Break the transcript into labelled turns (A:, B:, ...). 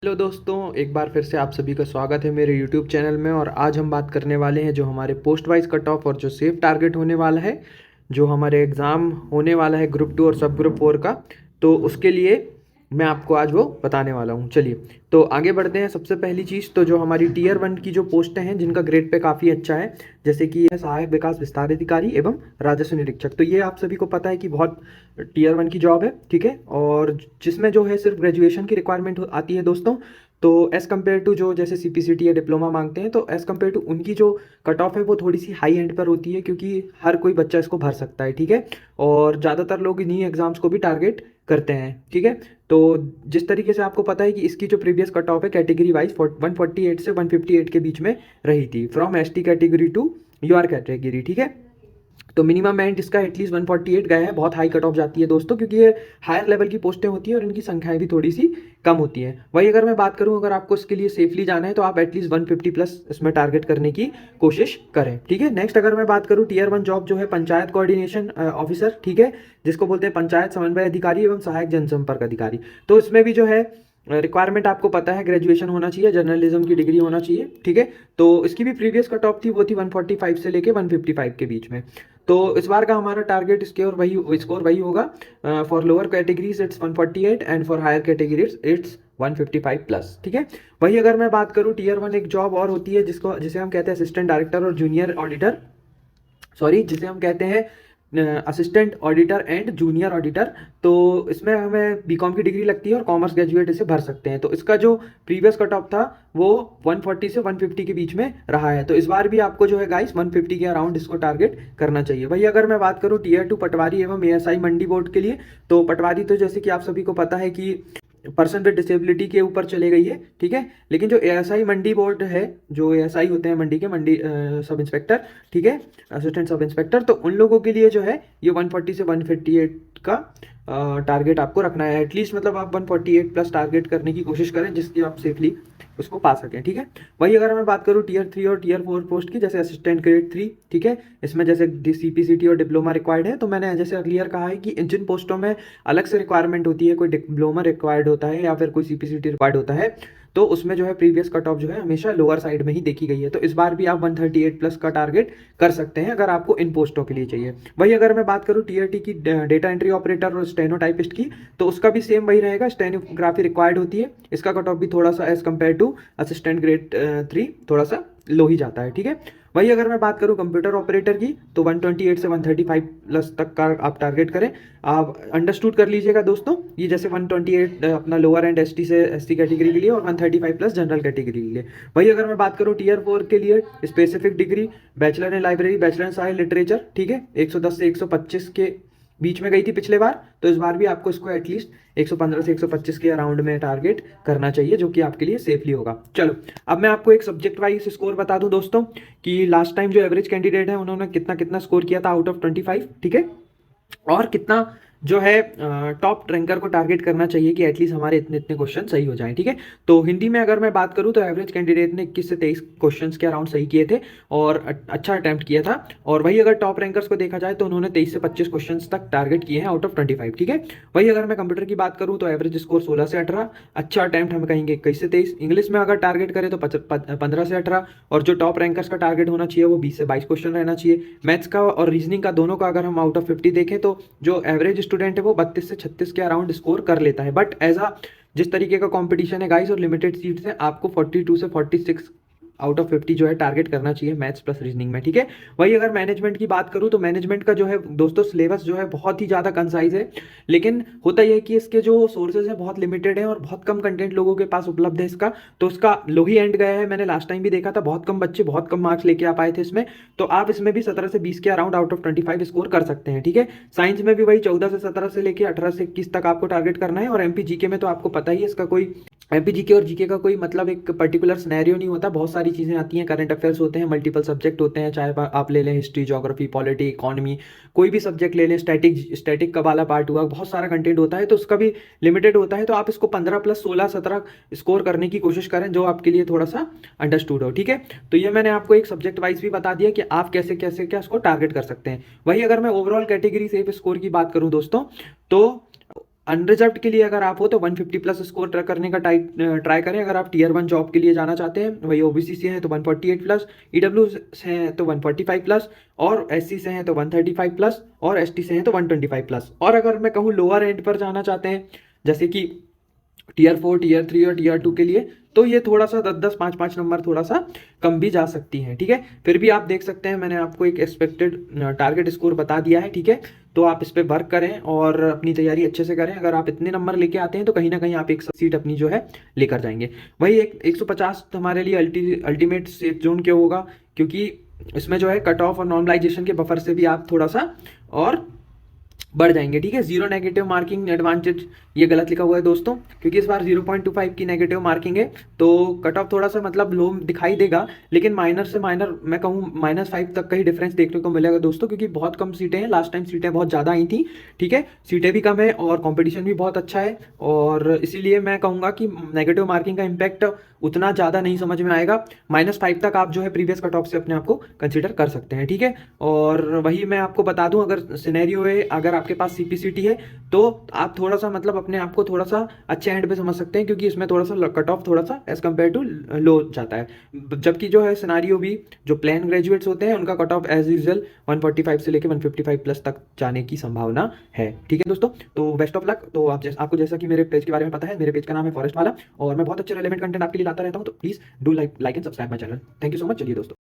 A: Hello दोस्तों, एक बार फिर से आप सभी का स्वागत है मेरे यूट्यूब चैनल में। और आज हम बात करने वाले हैं जो हमारे पोस्ट वाइज कट ऑफ और जो सेफ टारगेट होने वाला है, जो हमारे एग्ज़ाम होने वाला है ग्रुप 2 और सब ग्रुप 4 का। तो उसके लिए मैं आपको आज वो बताने वाला हूँ। चलिए तो आगे बढ़ते हैं। सबसे पहली चीज़ तो जो हमारी टीयर 1 की जो पोस्टें हैं जिनका ग्रेड पे काफ़ी अच्छा है, जैसे कि यह सहायक विकास विस्तार अधिकारी एवं राजस्व निरीक्षक। तो ये आप सभी को पता है कि बहुत टीयर 1 की जॉब है, ठीक है। और जिसमें जो है सिर्फ ग्रेजुएशन की रिक्वायरमेंट आती है दोस्तों। तो एज़ कम्पेयर टू जो जैसे सीपीसीटी या डिप्लोमा मांगते हैं, तो एज़ कम्पेयर टू उनकी जो कट ऑफ है वो थोड़ी सी हाई एंड पर होती है, क्योंकि हर कोई बच्चा इसको भर सकता है, ठीक है। और ज़्यादातर लोग इन्हीं एग्जाम्स को भी टारगेट करते हैं, ठीक है। तो जिस तरीके से आपको पता है कि इसकी जो प्रीवियस कट ऑफ है कैटेगरी वाइज 148 से 158 के बीच में रही थी, from ST category to UR category, ठीक है। तो मिनिमम एंड इसका एटलीस्ट 148 गया है। बहुत हाई कट ऑफ जाती है दोस्तों, क्योंकि ये हायर लेवल की पोस्टें होती हैं और इनकी संख्याएं भी थोड़ी सी कम होती हैं। वही अगर मैं बात करूं, अगर आपको इसके लिए सेफली जाना है तो आप एटलीस्ट 150 प्लस इसमें टारगेट करने की कोशिश करें, ठीक है। नेक्स्ट अगर मैं बात करूं, टीयर 1 जॉब जो है पंचायत कोऑर्डिनेशन ऑफिसर, ठीक है, जिसको बोलते हैं पंचायत समन्वय अधिकारी एवं सहायक जनसंपर्क अधिकारी। तो इसमें भी जो है रिक्वायरमेंट आपको पता है, ग्रेजुएशन होना चाहिए, जर्नलिज्म की डिग्री होना चाहिए, ठीक है। तो इसकी भी प्रीवियस कट ऑफ थी, वो थी 145 से लेके 155 के बीच में। तो इस बार का हमारा टारगेट स्कोर वही होगा। For lower categories it's 148 and for higher categories it's 155 plus, ठीक है। वही अगर मैं बात करूँ, टीयर 1 एक जॉब और होती है जिसे हम कहते हैं असिस्टेंट डायरेक्टर और जूनियर ऑडिटर, सॉरी, जिसे हम कहते हैं assistant auditor and junior auditor. तो इसमें हमें बीकॉम की डिग्री लगती है और कॉमर्स ग्रेजुएट इसे भर सकते हैं। तो इसका जो प्रीवियस कट ऑफ था वो 140 से 150 के बीच में रहा है। तो इस बार भी आपको जो है गाइस 150 के अराउंड इसको टारगेट करना चाहिए। वही अगर मैं बात करूँ टीयर 2 पटवारी एवं एएसआई मंडी बोर्ड के लिए, तो पटवारी तो जैसे कि आप सभी को पता है कि पर्सन विद डिसेबिलिटी के ऊपर चले गई है, ठीक है। लेकिन जो एएसआई मंडी बोर्ड है, जो एएसआई होते हैं मंडी के, मंडी सब इंस्पेक्टर, ठीक है, असिस्टेंट सब इंस्पेक्टर, तो उन लोगों के लिए जो है ये 140 से 158 का टारगेट आपको रखना है एटलीस्ट। मतलब आप 148 प्लस टारगेट करने की कोशिश करें, जिसकी आप सेफली उसको पा सकें, ठीक है। वही अगर मैं बात करूँ टीयर 3 और टीयर 4 पोस्ट की, जैसे असिस्टेंट ग्रेड 3, ठीक है, इसमें जैसे सीपीसीटी और डिप्लोमा रिक्वायर्ड है। तो मैंने जैसे अर्लियर कहा है कि जिन पोस्टों में अलग से रिक्वायरमेंट होती है, कोई डिप्लोमा रिक्वायर्ड होता है या फिर कोई सीपीसीटी रिक्वायर्ड होता है, तो उसमें जो है प्रीवियस कट ऑफ जो है हमेशा लोअर साइड में ही देखी गई है। तो इस बार भी आप 138 प्लस का टारगेट कर सकते हैं अगर आपको इन पोस्टों के लिए चाहिए। वही अगर मैं बात करूँ टीयर टी की, डेटा एंट्री ऑपरेटर और स्टेनोटाइपिस्ट की, तो उसका भी सेम वही रहेगा, स्टेनोग्राफी रिक्वायर्ड होती है। इसका कट ऑफ भी थोड़ा सा as compare to assistant grade 3 थोड़ा सा लो ही जाता है, ठीक है। वही अगर मैं बात करूं कंप्यूटर ऑपरेटर की, तो 128 से 135 प्लस तक का आप टारगेट करें। आप अंडरस्टूड कर लीजिएगा दोस्तों, ये जैसे 128 अपना लोअर एंड एसटी से एसटी कैटेगरी के लिए और 135 प्लस जनरल कैटेगरी के लिए। वही अगर मैं बात करूं टीयर 4 के लिए, specific degree bachelor in library, bachelor in science literature, ठीक है, 110 से 125 के बीच में गई थी पिछले बार। तो इस बार भी आपको इसको एटलीस्ट 115 से 125 के अराउंड में टारगेट करना चाहिए, जो कि आपके लिए सेफली होगा। चलो अब मैं आपको एक सब्जेक्ट वाइज स्कोर बता दूं दोस्तों, कि लास्ट टाइम जो एवरेज कैंडिडेट है उन्होंने कितना कितना स्कोर किया था आउट ऑफ 25, ठीक है। और कितना जो है टॉप रैंकर को टारगेट करना चाहिए कि एटलीस्ट हमारे इतने इतने क्वेश्चन सही हो जाएं, ठीक है। तो हिंदी में अगर मैं बात करूं, तो एवरेज कैंडिडेट ने 21 से 23 क्वेश्चंस के अराउंड सही किए थे और अच्छा अटेम्प्ट किया था। और वही अगर टॉप रैंकर्स को देखा जाए तो उन्होंने 23 से 25 क्वेश्चन तक टारगेट किए हैं आउट ऑफ 25, ठीक है। वही अगर मैं कंप्यूटर की बात करूँ, तो एवरेज स्कोर 16 से 18, अच्छा अटेम्प्ट हम कहेंगे 21 से 23। इंग्लिश में अगर टारगेट करें तो 15 से 18, और जो टॉप रैंकर्स का टारगेट होना चाहिए वो 20 से 22 क्वेश्चन रहना चाहिए। मैथ्स का और रीजनिंग का दोनों का अगर हम आउट ऑफ 50 देखें, तो जो एवरेज स्टूडेंट है वो 32 से 36 के अराउंड स्कोर कर लेता है। बट एज अ जिस तरीके का कंपटीशन है गाइस और लिमिटेड सीट्स हैं, आपको 42 से 46 आउट ऑफ 50 जो है टारगेट करना चाहिए मैथ्स प्लस रीजनिंग में, ठीक है। वही अगर मैनेजमेंट की बात करूं, तो मैनेजमेंट का जो है दोस्तों सिलेबस जो है बहुत ही ज़्यादा कंसाइज है। लेकिन होता यह है कि इसके जो सोर्सेज है बहुत लिमिटेड है और बहुत कम कंटेंट लोगों के पास उपलब्ध है इसका। तो उसका लो ही एंड गया है, मैंने लास्ट टाइम भी देखा था, बहुत कम बच्चे बहुत कम मार्क्स लेके आ पाए थे इसमें। तो आप इसमें भी 17 से 20 के अराउंड आउट ऑफ 25 स्कोर कर सकते हैं, ठीक है। साइंस में भी वही 14 से 17 से लेके 18 से 21 तक आपको टारगेट करना है। और एमपी जीके में तो आपको पता ही है, इसका कोई एमपी जीके और जीके का कोई मतलब एक पर्टिकुलर सिनेरियो नहीं होता, बहुत सारी चीज़ें आती हैं, करंट अफेयर्स होते हैं, मल्टीपल सब्जेक्ट होते हैं, चाहे आप ले लें हिस्ट्री, ज्योग्राफी, पॉलिटी, इकोनॉमी, कोई भी सब्जेक्ट ले लें, स्टैटिक का वाला पार्ट हुआ, बहुत सारा कंटेंट होता है, तो उसका भी लिमिटेड होता है। तो आप इसको 15 प्लस 16 17 स्कोर करने की कोशिश करें, जो आपके लिए थोड़ा सा अंडरस्टूड हो, ठीक है। तो ये मैंने आपको एक सब्जेक्ट वाइज भी बता दिया कि आप कैसे कैसे क्या इसको टारगेट कर सकते हैं। वही अगर मैं ओवरऑल कैटेगरी सेफ स्कोर की बात करूँ दोस्तों, तो अनरिजर्व्ड के लिए अगर आप हो तो 150 प्लस स्कोर करने का ट्राई करें। अगर आप टीयर 1 जॉब के लिए जाना चाहते हैं, वही ओबीसी से हैं तो 148 प्लस, ईडब्ल्यू से हैं तो 145 प्लस, और एससी से हैं तो 135 प्लस, और एसटी से हैं तो 125 प्लस। और अगर मैं कहूँ लोअर एंड पर जाना चाहते हैं, जैसे कि टीयर 4, टीयर 3 और टीयर 2 के लिए, तो ये थोड़ा सा 10-10, 5-5 नंबर थोड़ा सा कम भी जा सकती हैं। ठीक है, फिर भी आप देख सकते हैं मैंने आपको एक एक्सपेक्टेड टारगेट स्कोर बता दिया है। ठीक है, तो आप इस पर वर्क करें और अपनी तैयारी अच्छे से करें। अगर आप इतने नंबर लेके आते हैं तो कहीं ना कहीं आप एक सीट अपनी जो है लेकर जाएंगे। वही एक 150 हमारे लिए अल्टीमेट सेफ जोन क्या होगा, क्योंकि इसमें जो है कट ऑफ और नॉर्मलाइजेशन के बफर से भी आप थोड़ा सा और बढ़ जाएंगे। ठीक है, जीरो नेगेटिव मार्किंग एडवांटेज, ये गलत लिखा हुआ है दोस्तों, क्योंकि इस बार 0.25 की नेगेटिव मार्किंग है, तो कट ऑफ थोड़ा सा मतलब लो दिखाई देगा, लेकिन माइनर से माइनर मैं कहूँ -5 तक का ही डिफरेंस देखने को मिलेगा दोस्तों, क्योंकि बहुत कम सीटें हैं। लास्ट टाइम सीटें बहुत ज़्यादा आई थी। ठीक है, सीटें भी कम है और कॉम्पिटिशन भी बहुत अच्छा है, और इसीलिए मैं कहूँगा कि नेगेटिव मार्किंग का इम्पैक्ट उतना ज़्यादा नहीं समझ में आएगा। -5 तक आप जो है प्रीवियस कट ऑफ से अपने आप को कंसिडर कर सकते हैं। ठीक है, और वही मैं आपको बता दूं, अगर सिनेरियो है, अगर आपके पास सीपीसीटी है तो आप थोड़ा सा मतलब अपने आप को थोड़ा सा अच्छे एंड पे समझ सकते हैं, क्योंकि इसमें थोड़ा सा कट ऑफ थोड़ा सा एज कम्पेयर टू लो जाता है। जबकि जो है सिनारियो भी, जो प्लेन ग्रेजुएट्स होते हैं उनका कट ऑफ एज यूजल 145 से लेकर 155 प्लस तक जाने की संभावना है। ठीक है दोस्तों, तो बेस्ट ऑफ लक। तो आपको जैसा कि मेरे पेज के बारे में पता है, मेरे पेज का नाम है फॉरेस्ट वाला, और मैं बहुत अच्छे रेलेवेंट कंटेंट आपके लिए लाता रहता हूँ, तो please do like and subscribe my channel. Thank you so much. चलिए दोस्तों।